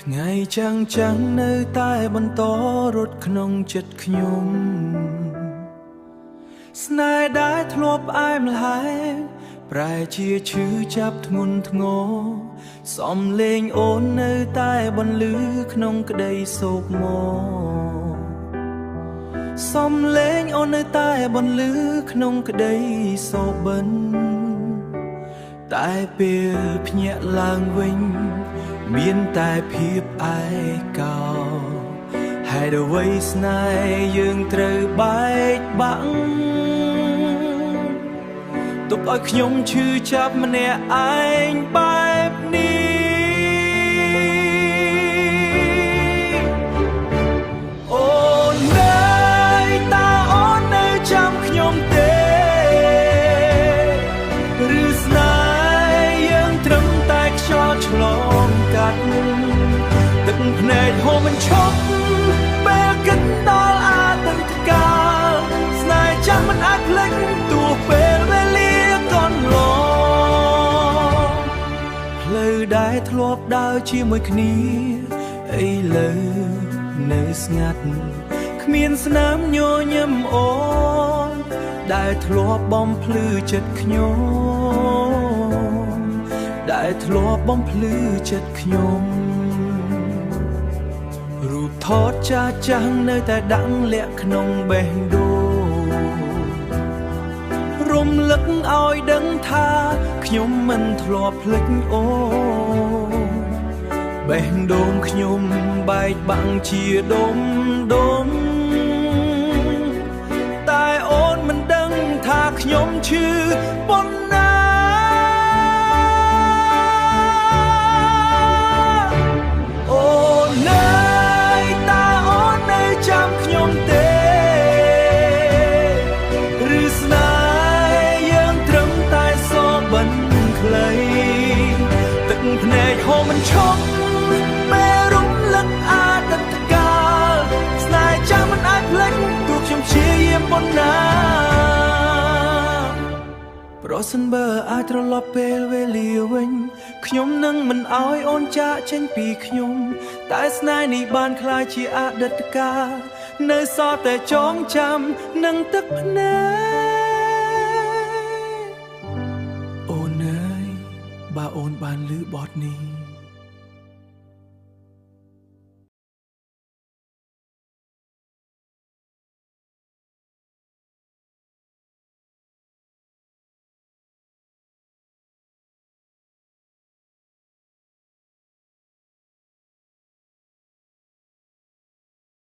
ថ្ងៃចាំងចាំងនៅតែបន្តរត់ក្នុងចិត្តខ្ញុំស្នេហ៍ដែលធ្លាប់ផ្អែមល្ហែមប្រែជាឈឺចាប់ធ្ងន់ធ្ងរសំលេងអូននៅតែបន្លឺក្នុងក្តីសោកមកសំលេងអូននៅតែបន្លឺក្នុងក្តីសោកបិនតែពេលភ្ញាក់ឡើងវិញមានតែភាពឯកោហេតុអ្វីស្នេហ៍យើងត្រូវបែកបាក់ទុកឲ្យខ្ញុំឈឺចាប់ម្នាក់ឯងបែបនេះអូននៅតើអូននៅចាំខ្ញុំទេឬស្នេហ៍យើងត្រឹមតែខ្យល់ឆ្លងកាត់ទឹកភ្នែកហូរមិនឈប់ពេលគិតដល់អតីតកាលស្នេហ៍ចាំមិនអាចភ្លេចទោះពេលវេលាកន្លងផ្លូវដែលធ្លាប់ដើរជាមួយគ្នាឥឡូវនៅស្ងាត់គ្មានស្នាមញញឹមអូនដែលធ្លាប់បំភ្លឺចិត្តខ្ញុំដែលធ្លាប់បំភ្លឺចិត្តខ្ញុំរូបថតចាស់ចាស់នៅតែដាក់លាក់ក្នុងបេះដូងរំលឹកឲ្យដឹងថាខ្ញុំមិនធ្លាប់ភ្លេចអូនបេះដូងខ្ញុំបែកបាក់ជាដុំដុំតែអូនមិនដឹងថាខ្ញុំឈឺប៉ុណ្ណាចាំខ្ញុំទេឬស្នេហ៍យើងត្រឹមតែសបិនខ្លីទឹកភ្នែកហូរមិនឈប់ពេលរំលឹកអតីតកាលស្នេហ៍ចាំមិនអាចភ្លេចទោះខ្ញុំព្យាយាមប៉ុណ្ណាប្រសិនបើអាចត្រឡប់ពេលវេលាវិញខ្ញុំនឹងមិនអោយអូនចាកចេញពីខ្ញុំតែស្នេហ៍នេះបានក្លាយជាអតីតកាលនៅសល់តែចងចាំនឹងទឹកភ្នែក